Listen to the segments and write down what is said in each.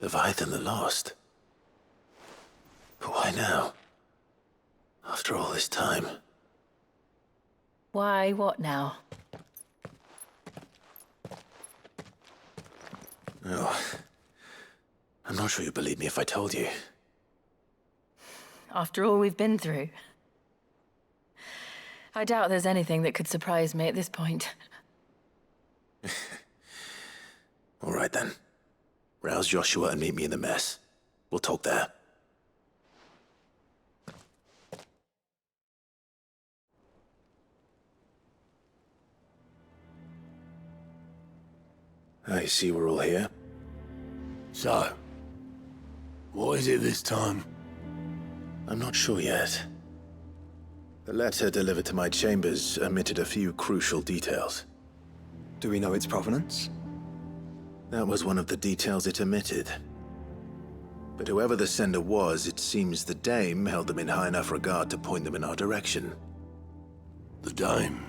Leviathan the Lost. But why now? After all this time. Why, what now? Oh. I'm not sure you'd believe me if I told you. After all we've been through. I doubt there's anything that could surprise me at this point. All right then. Rouse Joshua and meet me in the mess. We'll talk there. I see we're all here. So, what is it this time? I'm not sure yet. The letter delivered to my chambers omitted a few crucial details. Do we know its provenance? That was one of the details it omitted. But whoever the sender was, it seems the Dame held them in high enough regard to point them in our direction. The Dame?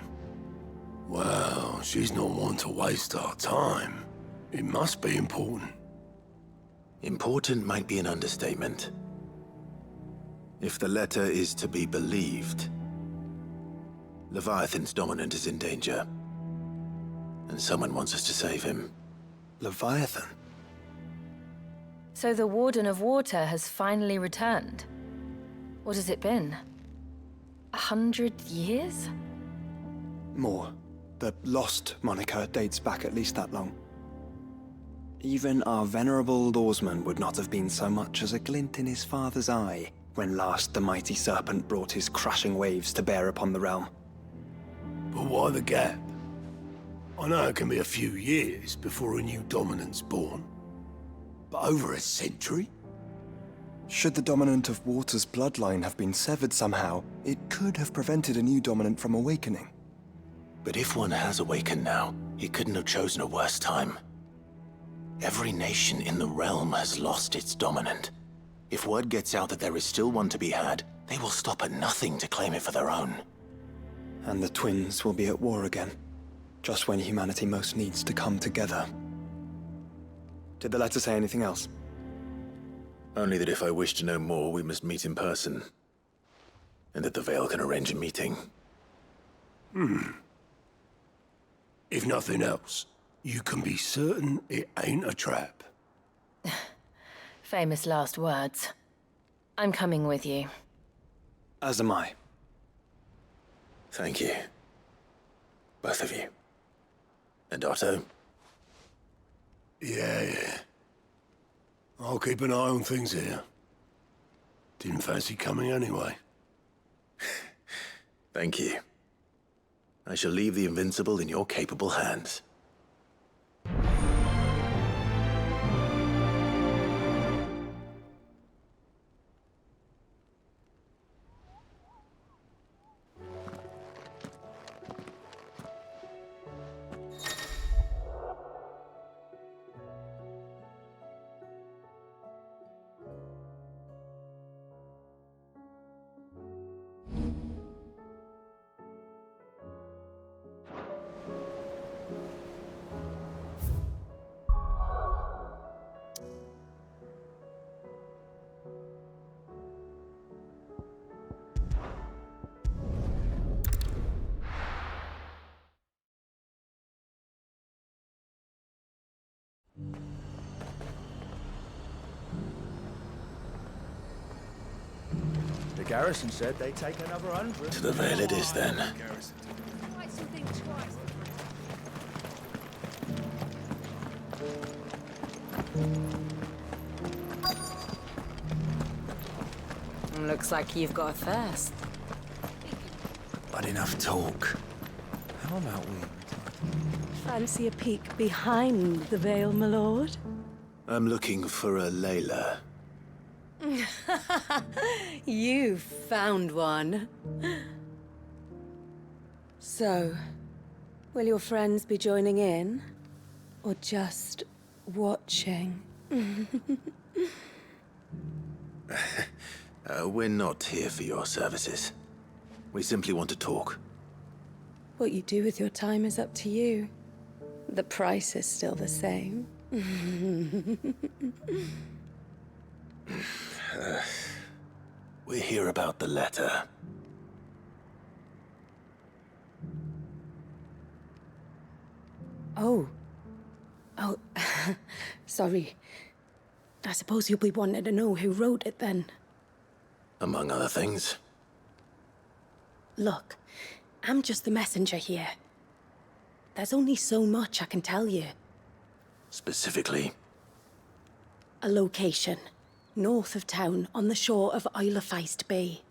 Well, she's not one to waste our time. It must be important. Important might be an understatement. If the letter is to be believed, Leviathan's dominant is in danger. And someone wants us to save him. Leviathan? So the Warden of Water has finally returned. What has it been? 100 years? More. The Lost moniker dates back at least that long. Even our venerable lawsman would not have been so much as a glint in his father's eye when last the mighty serpent brought his crushing waves to bear upon the realm. But why the gap? I know it can be a few years before a new dominant's born. But over a century? Should the dominant of Water's bloodline have been severed somehow, it could have prevented a new dominant from awakening. But if one has awakened now, he couldn't have chosen a worse time. Every nation in the realm has lost its dominant. If word gets out that there is still one to be had, they will stop at nothing to claim it for their own. And the twins will be at war again, just when humanity most needs to come together. Did the letter say anything else? Only that if I wish to know more, we must meet in person. And that the Veil can arrange a meeting. If nothing else, you can be certain it ain't a trap. Famous last words. I'm coming with you. As am I. Thank you. Both of you. And Otto? Yeah. I'll keep an eye on things here. Didn't fancy coming anyway. Thank you. I shall leave the Invincible in your capable hands. The garrison said they'd take another 100. To the Veil it is, then. Looks like you've got a thirst. But enough talk. How about we... Fancy a peek behind the veil, my lord? I'm looking for a Layla. You found one. So, will your friends be joining in? Or just watching? We're not here for your services. We simply want to talk. What you do with your time is up to you. The price is still the same. We're here about the letter. Oh. Oh, sorry. I suppose you'll be wanting to know who wrote it then. Among other things. Look, I'm just the messenger here. There's only so much I can tell you. Specifically, A location, north of town, on the shore of Isle of Feist Bay.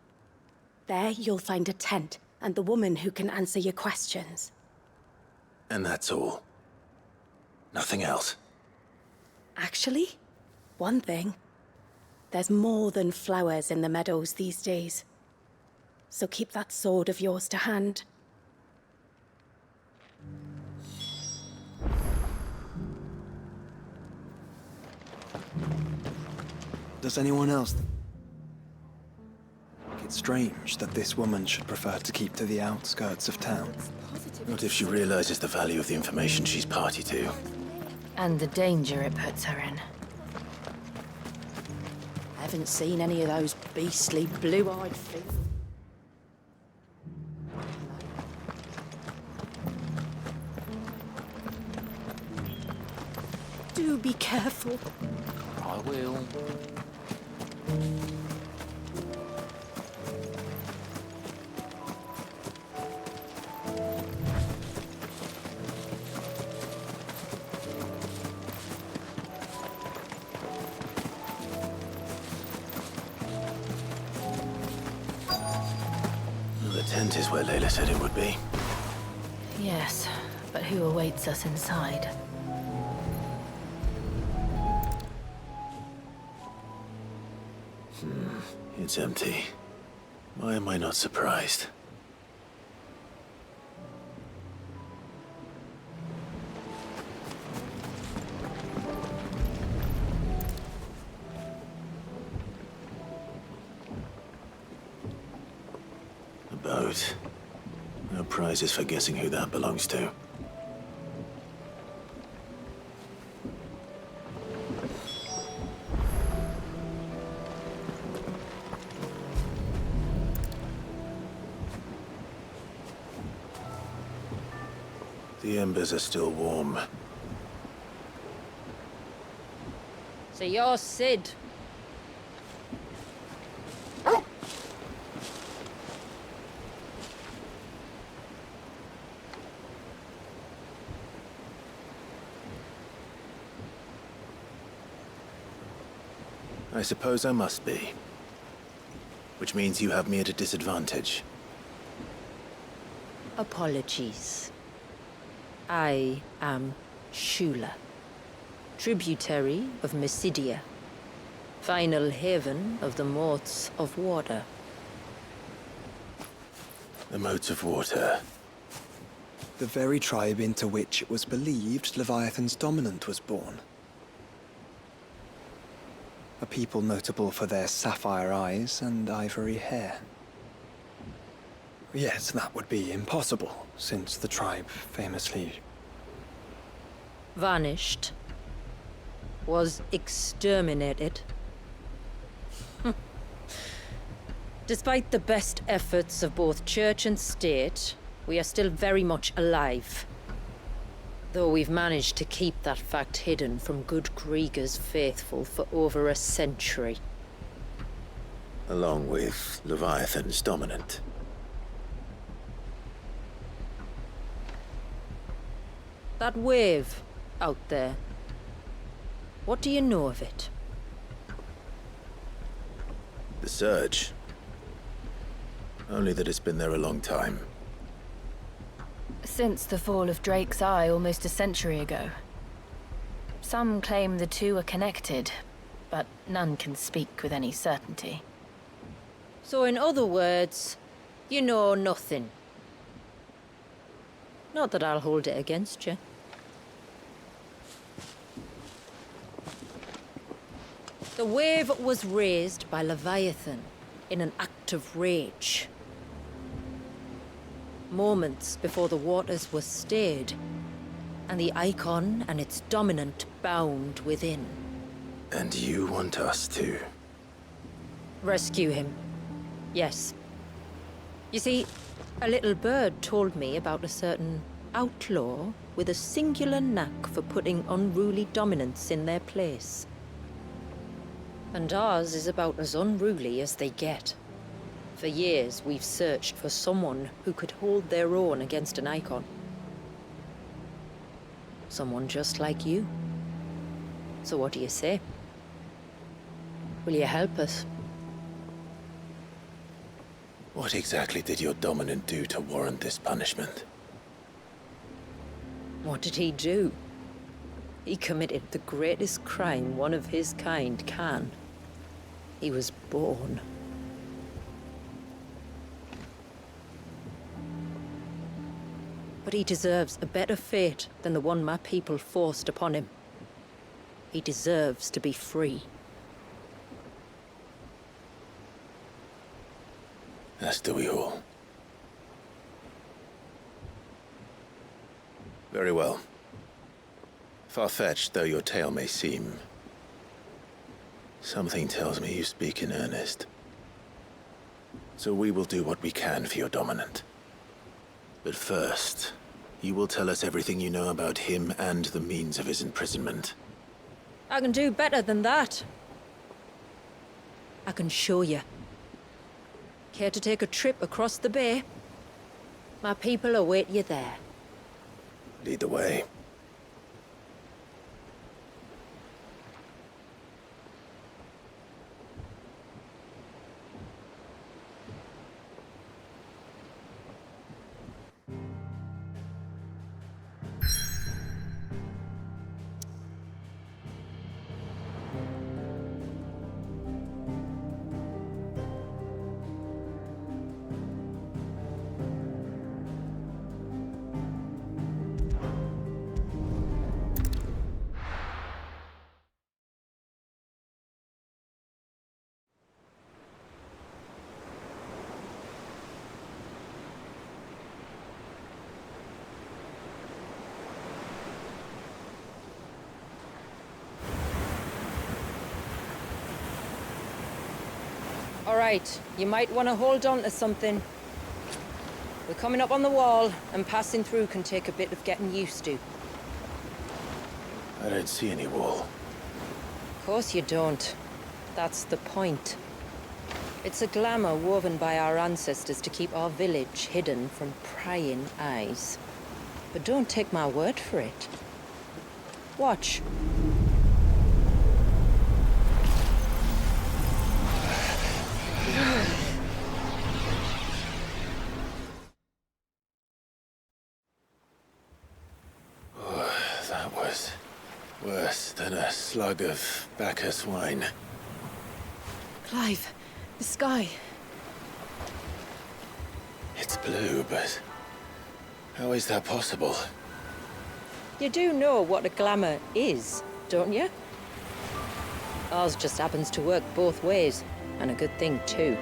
There you'll find a tent and the woman who can answer your questions. and that's all. Nothing else. Actually, one thing. There's more than flowers in the meadows these days. So keep that sword of yours to hand. Does anyone else think it's strange that this woman should prefer to keep to the outskirts of town? Not if she realizes the value of the information she's party to. And the danger it puts her in. I haven't seen any of those beastly blue-eyed things. Do be careful. I will. The tent is where Layla said it would be. Yes, but who awaits us inside? It's empty. Why am I not surprised? A boat. No prizes for guessing who that belongs to. The embers are still warm. So you're Sid. I suppose I must be. Which means you have me at a disadvantage. Apologies. I am Shula, tributary of Mysidia, final haven of the Motes of Water. The motes of water. The very tribe into which it was believed Leviathan's dominant was born. A people notable for their sapphire eyes and ivory hair. Yet that would be impossible, since the tribe famously... Vanished. Was exterminated. Despite the best efforts of both church and state, we are still very much alive. Though we've managed to keep that fact hidden from good Krieger's faithful for over a century. Along with Leviathan's dominant. That wave out there. What do you know of it? The surge. Only that it's been there a long time. Since the fall of Drake's Eye almost a century ago. Some claim the two are connected, but none can speak with any certainty. So in other words, you know nothing. Not that I'll hold it against you. The wave was raised by Leviathan in an act of rage. Moments before the waters were stayed, and the icon and its dominant bound within. And you want us to? Rescue him. Yes. You see, a little bird told me about a certain outlaw with a singular knack for putting unruly dominants in their place. And ours is about as unruly as they get. For years, we've searched for someone who could hold their own against an icon. Someone just like you. So what do you say? Will you help us? What exactly did your dominant do to warrant this punishment? What did he do? He committed the greatest crime one of his kind can. He was born. But he deserves a better fate than the one my people forced upon him. He deserves to be free. As do we all. Very well. Far-fetched though your tale may seem, something tells me you speak in earnest. So we will do what we can for your dominant. But first, you will tell us everything you know about him and the means of his imprisonment. I can do better than that. I can show you. Care to take a trip across the bay? My people await you there. Lead the way. All right, you might want to hold on to something. We're coming up on the wall, and passing through can take a bit of getting used to. I don't see any wall. Of course you don't. That's the point. It's a glamour woven by our ancestors to keep our village hidden from prying eyes. But don't take my word for it. Watch. That was worse than a slug of Bacchus wine. Clive, the sky. It's blue, but how is that possible? You do know what a glamour is, don't you? Ours just happens to work both ways, and a good thing too.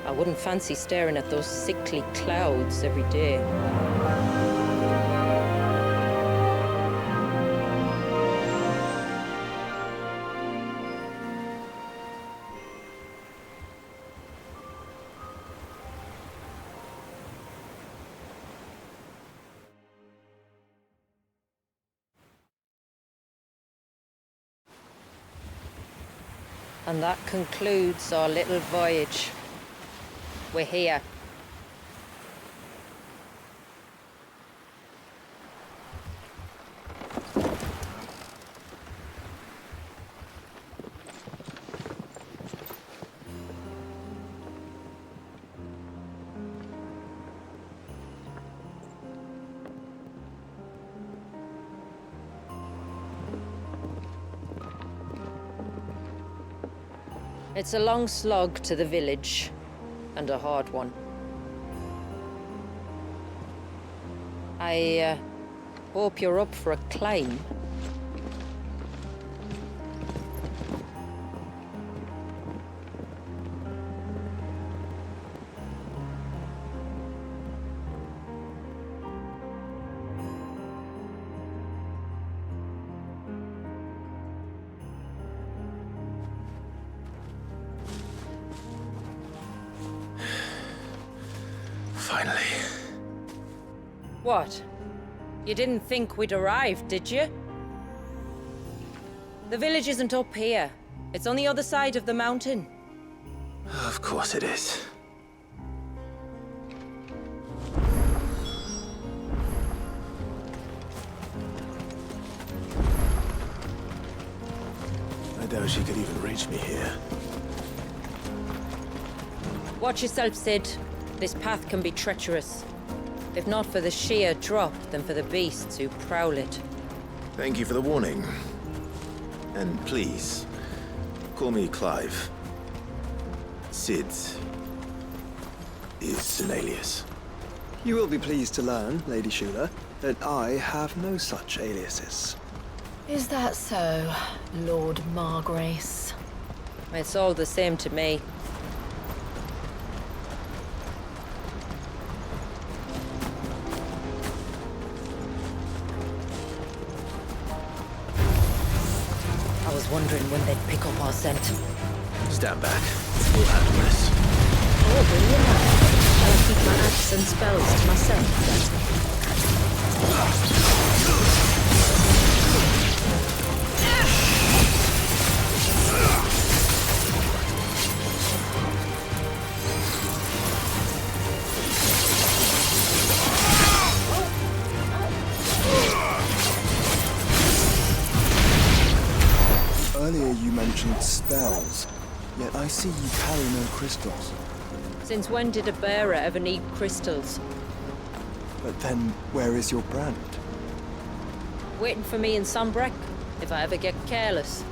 I wouldn't fancy staring at those sickly clouds every day. And that concludes our little voyage. We're here. It's a long slog to the village, and a hard one. I hope you're up for a climb. Finally. What? You didn't think we'd arrived, did you? The village isn't up here. It's on the other side of the mountain. Of course it is. I doubt she could even reach me here. Watch yourself, Sid. This path can be treacherous. If not for the sheer drop, then for the beasts who prowl it. Thank you for the warning. And please, call me Clive. Sid is an alias. You will be pleased to learn, Lady Shula, that I have no such aliases. Is that so, Lord Margrace? It's all the same to me. I was wondering when they'd pick up our scent. Stand back. We'll handle this. Oh, brilliant. I'll keep my acts and spells to myself. Earlier you mentioned spells, yet I see you carry no crystals. Since when did a bearer ever need crystals? But then, where is your brand? Waiting for me in Sombrek, if I ever get careless.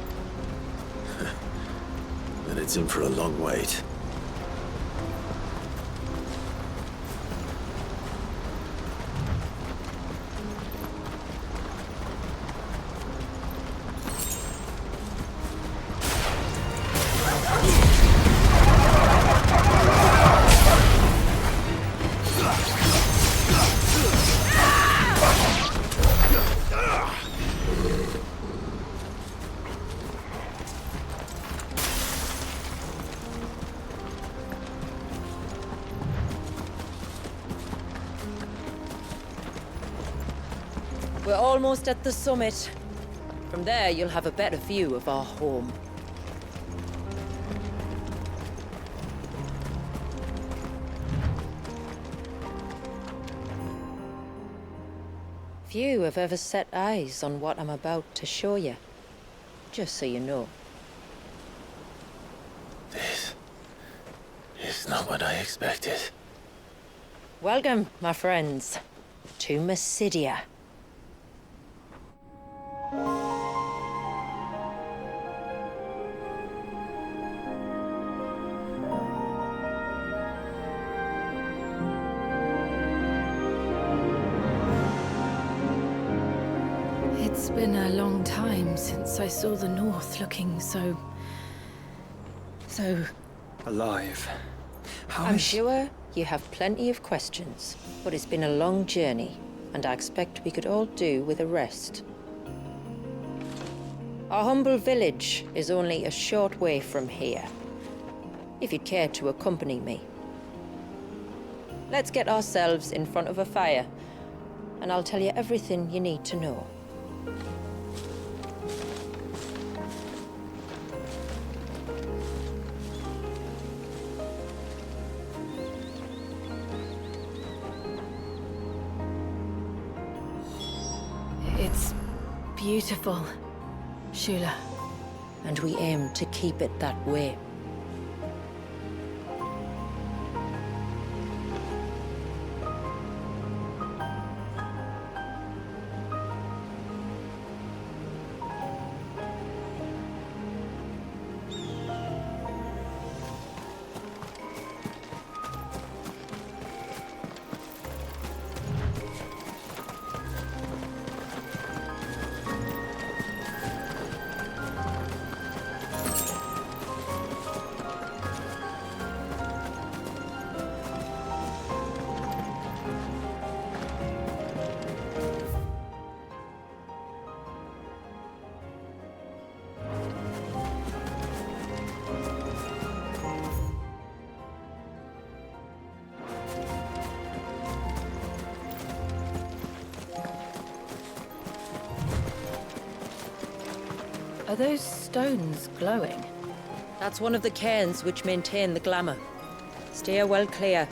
Then it's in for a long wait. We're almost at the summit. From there, you'll have a better view of our home. Few have ever set eyes on what I'm about to show you. Just so you know. This is not what I expected. Welcome, my friends, to Mysidia. It's been a long time since I saw the North looking so... Alive. How I'm is- sure you have plenty of questions, but it's been a long journey, and I expect we could all do with a rest. Our humble village is only a short way from here, if you'd care to accompany me. Let's get ourselves in front of a fire, and I'll tell you everything you need to know. It's beautiful, Shula. And we aim to keep it that way. those stones glowing? That's one of the cairns which maintain the glamour. Steer well clear.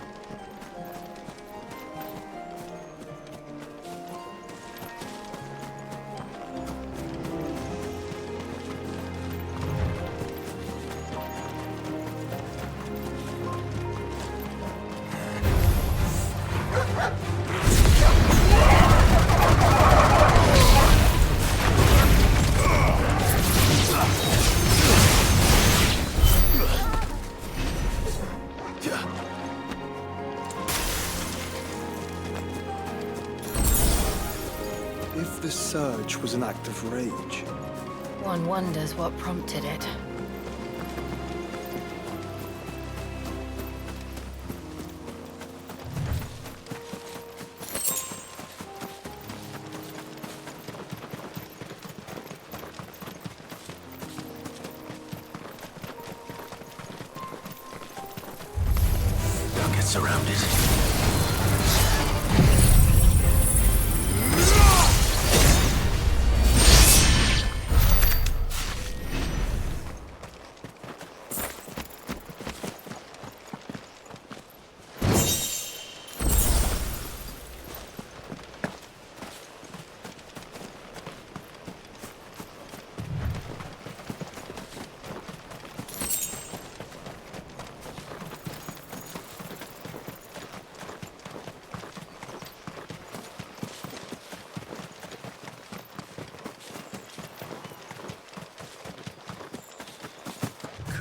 If the surge was an act of rage, One wonders what prompted it. Don't get surrounded.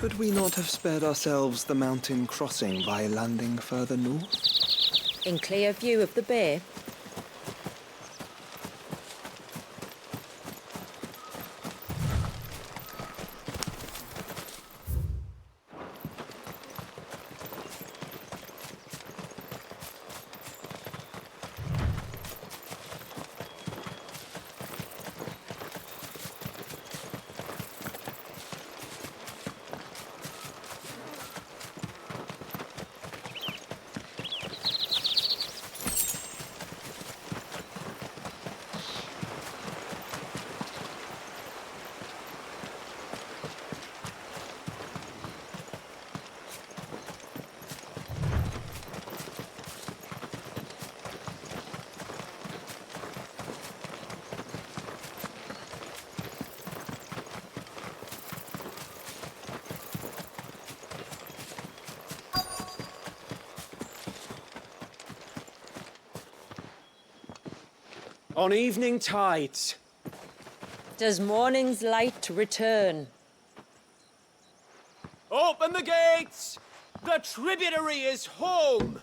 could we not have spared ourselves the mountain crossing by landing further north? In clear view of the bay? On evening tides. Does morning's light return? Open the gates! The tributary is home!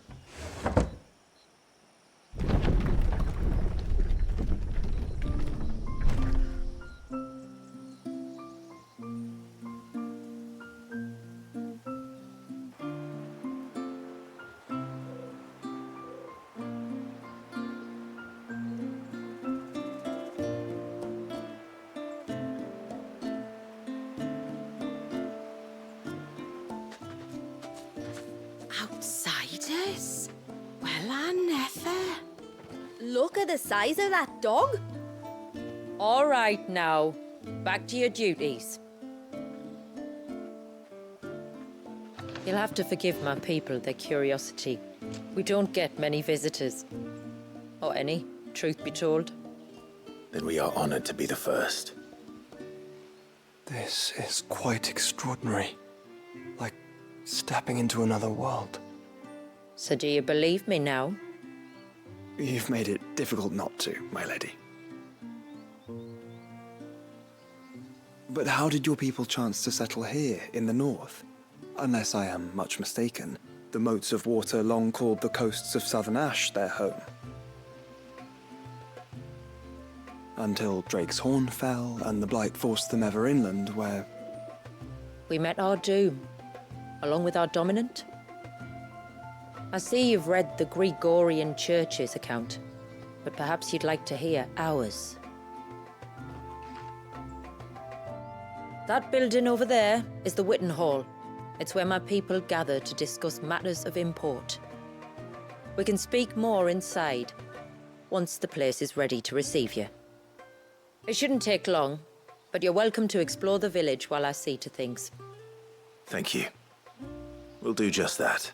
Outsiders? Well, I never. Look at the size of that dog. All right now, back to your duties. You'll have to forgive my people their curiosity. We don't get many visitors. Or any, truth be told. Then we are honored to be the first. This is quite extraordinary. Like stepping into another world. So do you believe me now? You've made it difficult not to, my lady. But how did your people chance to settle here in the north? Unless I am much mistaken, the moats of water long called the coasts of southern Ash their home. Until Drake's Horn fell and the Blight forced them ever inland, where... We met our doom, along with our dominant. I see you've read the Gregorian Church's account, but perhaps you'd like to hear ours. That building over there is the Witten Hall. It's where my people gather to discuss matters of import. We can speak more inside, once the place is ready to receive you. It shouldn't take long. But you're welcome to explore the village while I see to things. Thank you. We'll do just that.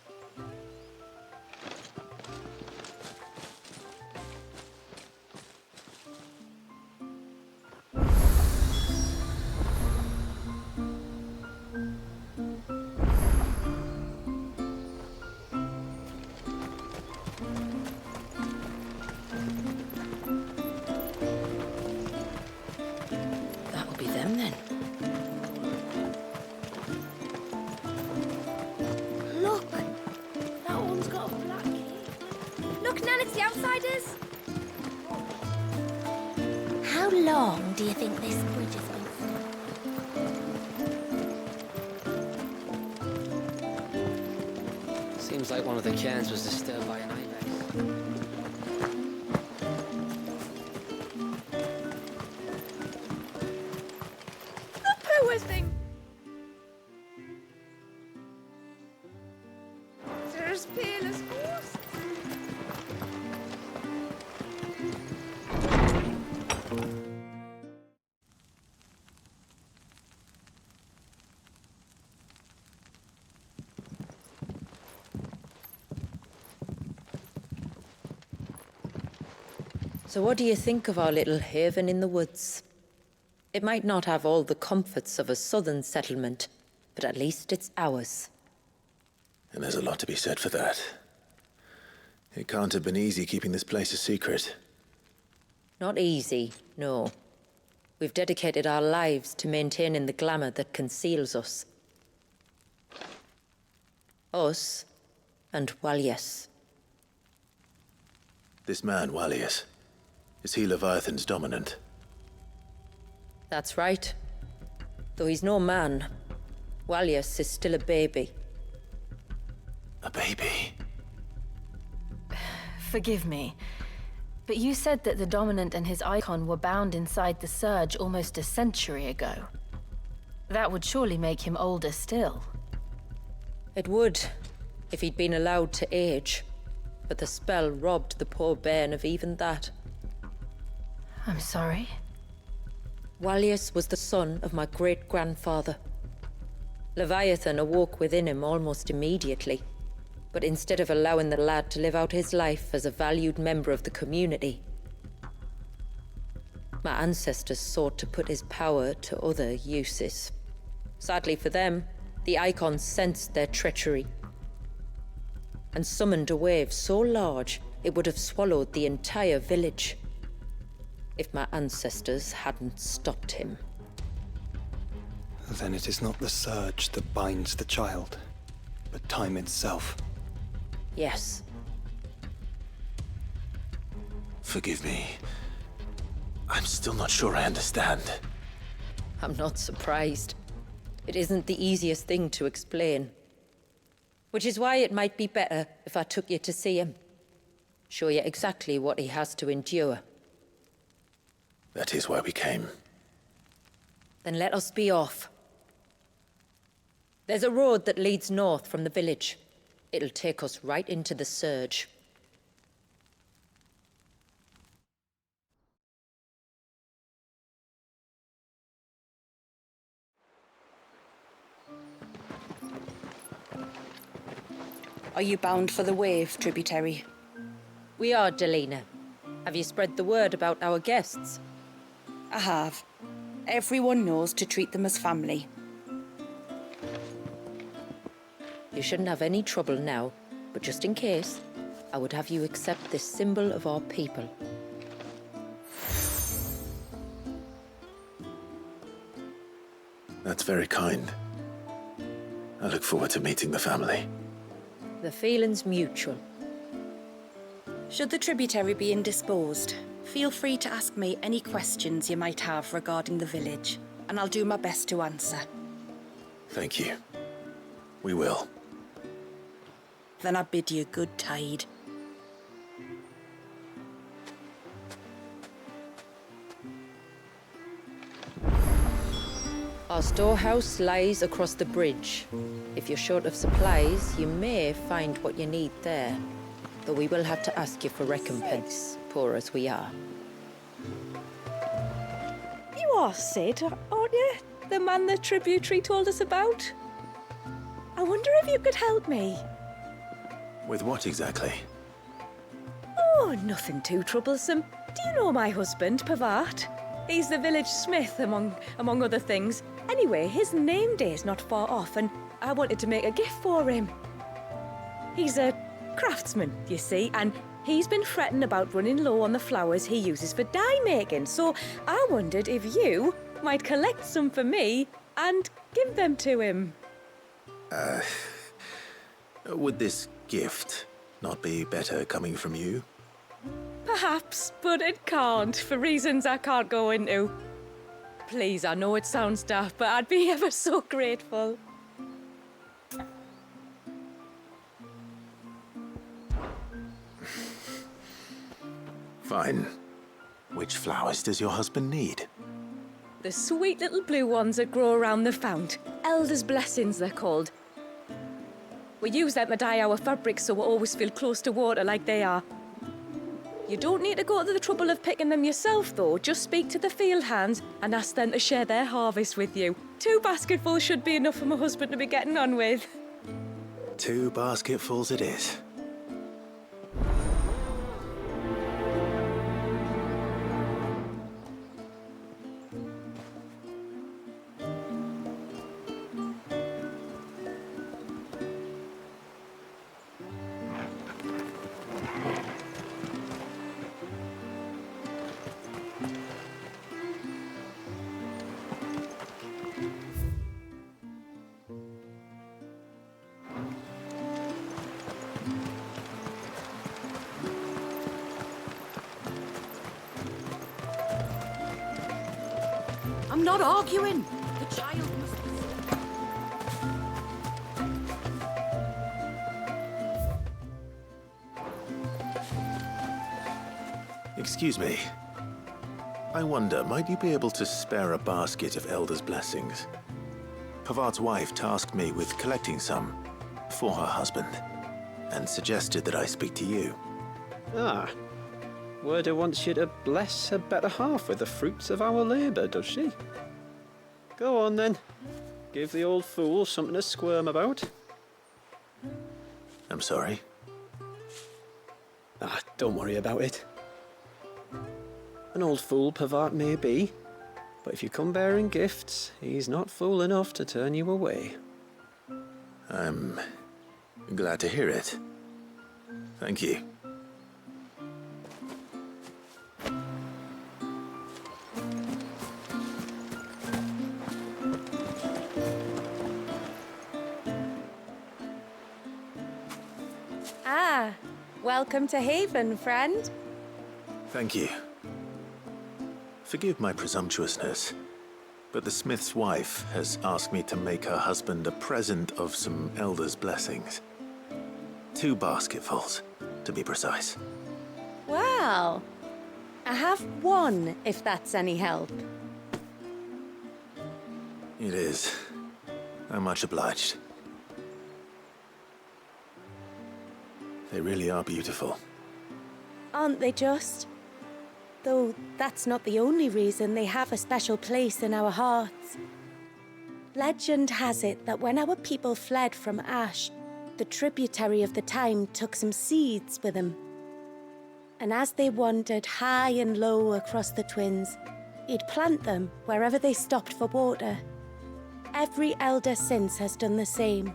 That'll be them then. Look! That one's got a black key. Look, Nan, it's the outsiders! How long do you think this bridge has been stood? Seems like one of the cairns was disturbed by an ibex. The poor thing! They're as pale as ghosts. So what do you think of our little haven in the woods? It might not have all the comforts of a southern settlement, but at least it's ours. And there's a lot to be said for that. It can't have been easy keeping this place a secret. Not easy, no. We've dedicated our lives to maintaining the glamour that conceals us. Us and Walyas. This man, Walyas, is he Leviathan's dominant? That's right. Though he's no man, Walyas is still a baby. A baby? Forgive me, but you said that the Dominant and his icon were bound inside the Surge almost a century ago. That would surely make him older still. It would, if he'd been allowed to age. But the spell robbed the poor bairn of even that. I'm sorry. Walyas was the son of my great-grandfather. Leviathan awoke within him almost immediately. But instead of allowing the lad to live out his life as a valued member of the community, my ancestors sought to put his power to other uses. Sadly for them, the icons sensed their treachery and summoned a wave so large it would have swallowed the entire village if my ancestors hadn't stopped him. Then it is not the surge that binds the child, but time itself. Yes. Forgive me. I'm still not sure I understand. I'm not surprised. It isn't the easiest thing to explain. Which is why it might be better if I took you to see him. Show you exactly what he has to endure. That is why we came. Then let us be off. There's a road that leads north from the village. It'll take us right into the Surge. Are you bound for the Wave, tributary? We are, Delina. Have you spread the word about our guests? I have. Everyone knows to treat them as family. You shouldn't have any trouble now, but just in case, I would have you accept this symbol of our people. That's very kind. I look forward to meeting the family. The feeling's mutual. Should the tributary be indisposed, feel free to ask me any questions you might have regarding the village, and I'll do my best to answer. Thank you. We will. Then I bid you good tide. Our storehouse lies across the bridge. If you're short of supplies, you may find what you need there. Though we will have to ask you for recompense, poor as we are. You are Sid, aren't you? The man the tributary told us about? I wonder if you could help me. With what exactly? Oh, nothing too troublesome. Do you know my husband, Pavat? He's the village smith, among other things. Anyway, his name day's not far off, and I wanted to make a gift for him. He's a craftsman, you see, and he's been fretting about running low on the flowers he uses for dye making, so I wondered if you might collect some for me and give them to him. Would this gift not be better coming from you? Perhaps, but it can't, for reasons I can't go into. Please, I know it sounds daft, but I'd be ever so grateful. Fine. Which flowers does your husband need? The sweet little blue ones that grow around the fount. Elder's blessings, they're called. We use them to dye our fabrics so we always feel close to water like they are. You don't need to go to the trouble of picking them yourself, though. Just speak to the field hands and ask them to share their harvest with you. 2 basketfuls should be enough for my husband to be getting on with. 2 basketfuls it is. I'm not arguing. The child must be... Excuse me. I wonder, might you be able to spare a basket of Elder's blessings? Pavart's wife tasked me with collecting some for her husband, and suggested that I speak to you. Ah. Werda wants you to bless her better half with the fruits of our labour, does she? Go on then. Give the old fool something to squirm about. I'm sorry. Ah, don't worry about it. An old fool Pavart may be, but if you come bearing gifts, he's not fool enough to turn you away. I'm glad to hear it. Thank you. Ah, welcome to Haven, friend. Thank you. Forgive my presumptuousness, but the smith's wife has asked me to make her husband a present of some Elder's blessings. 2 basketfuls, to be precise. Well, I have 1, if that's any help. It is. I'm much obliged. They really are beautiful. Aren't they just? Though that's not the only reason they have a special place in our hearts. Legend has it that when our people fled from Ash, the tributary of the time took some seeds with them. And as they wandered high and low across the Twins, he'd plant them wherever they stopped for water. Every elder since has done the same.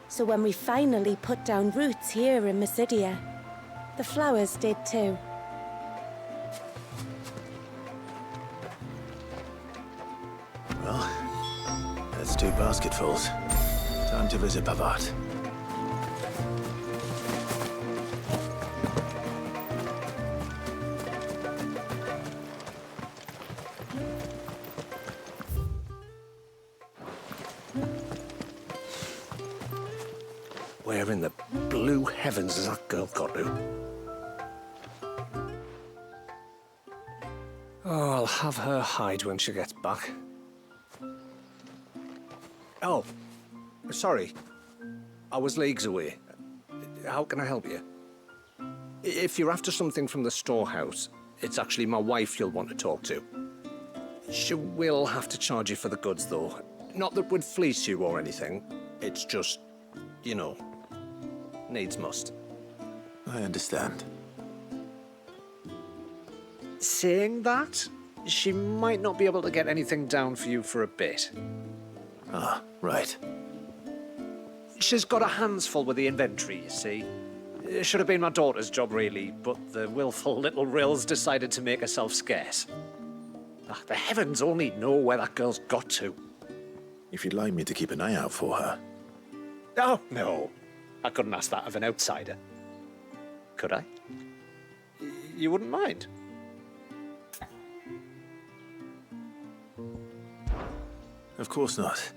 So when we finally put down roots here in Mysidia, the flowers did too. Well, that's 2 basketfuls. Time to visit Pavart. Where in the blue heavens has that girl got to? Oh, I'll have her hide when she gets back. Oh, sorry. I was leagues away. How can I help you? If you're after something from the storehouse, it's actually my wife you'll want to talk to. She will have to charge you for the goods, though. Not that we'd fleece you or anything. It's just, you know, needs must. I understand. Saying that, she might not be able to get anything down for you for a bit. Ah, right. She's got her hands full with the inventory, you see. It should have been my daughter's job, really, but the willful little rills decided to make herself scarce. Ah, the heavens only know where that girl's got to. If you'd like me to keep an eye out for her. Oh, no. I couldn't ask that of an outsider. Could I? You wouldn't mind? Of course not.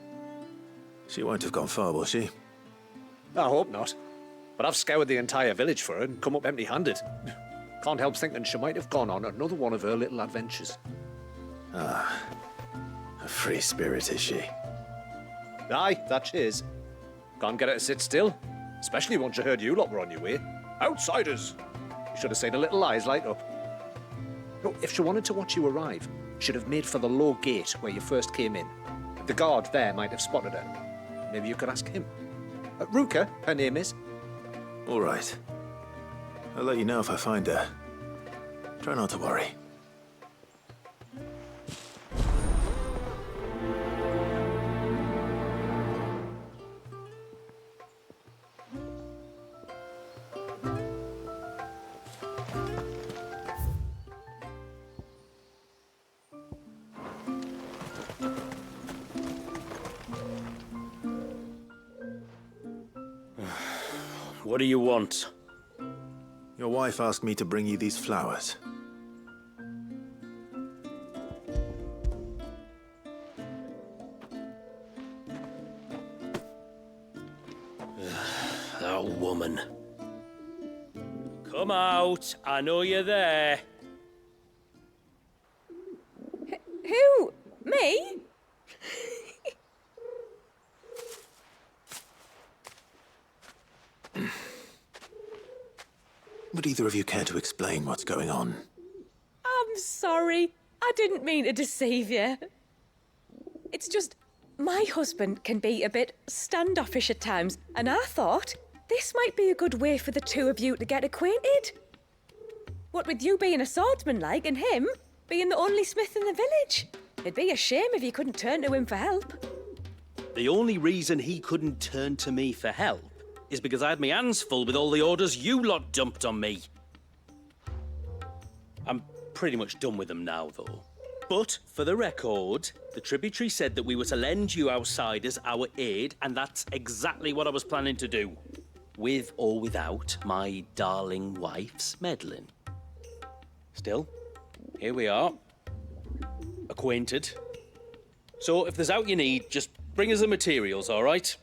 She won't have gone far, will she? I hope not. But I've scoured the entire village for her and come up empty-handed. Can't help thinking she might have gone on another one of her little adventures. Ah, a free spirit, is she? Aye, that she is. Can't get her to sit still, especially once you heard you lot were on your way. Outsiders! You should have seen her little eyes light up. No, if she wanted to watch you arrive, she'd have made for the low gate where you first came in. The guard there might have spotted her. Maybe you could ask him. Ruka, her name is. All right. I'll let you know if I find her. Try not to worry. What do you want? Your wife asked me to bring you these flowers. That woman. Come out. I know you're there. Who? Me? Would either of you care to explain what's going on? I'm sorry. I didn't mean to deceive you. It's just, my husband can be a bit standoffish at times, and I thought this might be a good way for the two of you to get acquainted. What with you being a swordsman like, and him being the only smith in the village. It'd be a shame if you couldn't turn to him for help. The only reason he couldn't turn to me for help is because I had my hands full with all the orders you lot dumped on me. I'm pretty much done with them now, though. But, for the record, the tributary said that we were to lend you outsiders our aid, and that's exactly what I was planning to do. With or without my darling wife's meddling. Still, here we are. Acquainted. So, if there's out you need, just bring us the materials, all right?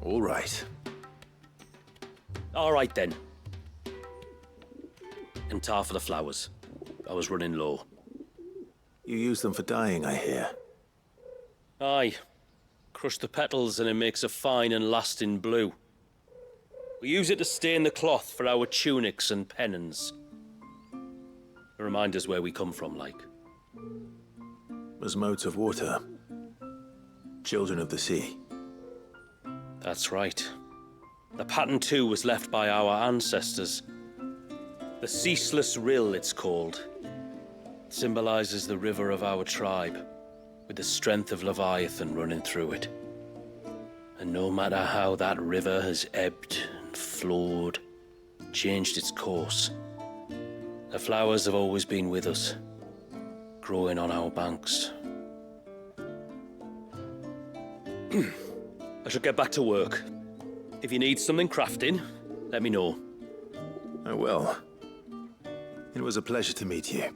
All right. All right, then. And tar for the flowers. I was running low. You use them for dyeing, I hear. Aye. Crush the petals and it makes a fine and lasting blue. We use it to stain the cloth for our tunics and pennons. To remind us where we come from, like. As modes of water. Children of the sea. That's right. The pattern, too, was left by our ancestors. The Ceaseless Rill, it's called. It symbolizes the river of our tribe, with the strength of Leviathan running through it. And no matter how that river has ebbed and flowed, changed its course, the flowers have always been with us, growing on our banks. I should get back to work. If you need something crafting, let me know. I will. It was a pleasure to meet you.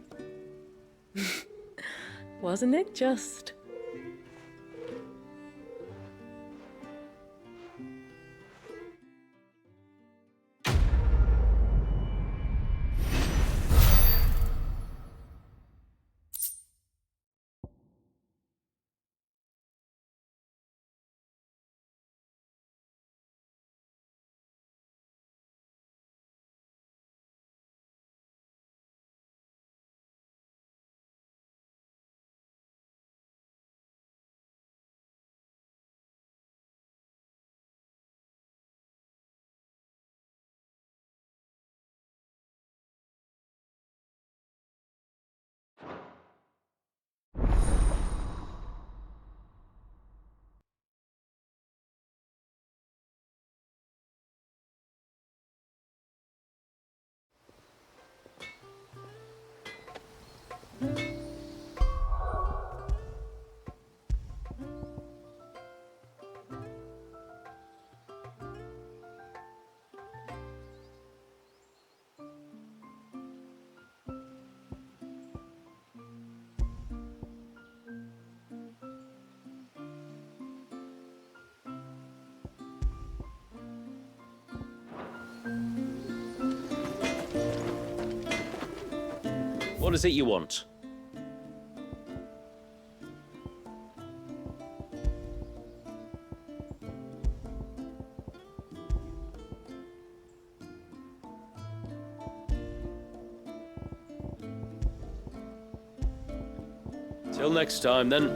Wasn't it just? What is it you want? Till next time, then.